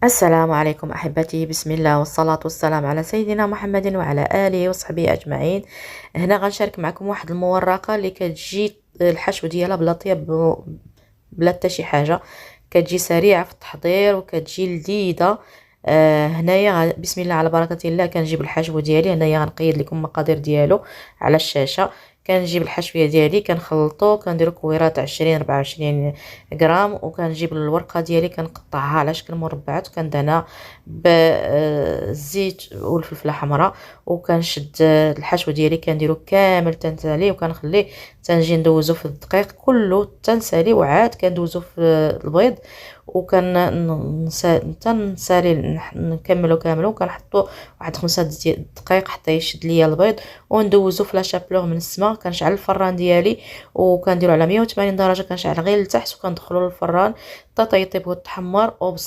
السلام عليكم أحبتي، بسم الله والصلاة والسلام على سيدنا محمد وعلى آله وصحبه أجمعين. هنا غنشارك معكم واحد المورقة اللي كتجي الحشو ديالها بلا طياب، بلا حتى شي حاجة. كتجي سريعة في التحضير وكتجي لذيذة. هنايا بسم الله على بركة الله كنجيب الحشو ديالي. هنايا غنقيد لكم المقادير ديالو على الشاشة. كنجيب الحشويه ديالي كنخلطو، كنديرو كويرات 20 24 غرام، وكنجيب الورقه ديالي كنقطعها على شكل مربعات وكندهنها بالزيت والفلفله حمراء، وكنشد الحشو ديالي كنديرو كامل تنساليه وكنخليه تنجي ندوزو في الدقيق كله تنساليه، وعاد كندوزو في البيض تنسالي نكملو كاملو، وكنحطو واحد 5 دقائق حتى يشد ليا البيض، وندوزو في لاشابلوغ من السما. كنشعل الفران ديالي وكنديرو على 180 درجه، كنشعل غير لتحت وكندخلو للفران حتى يطيب ويتحمر.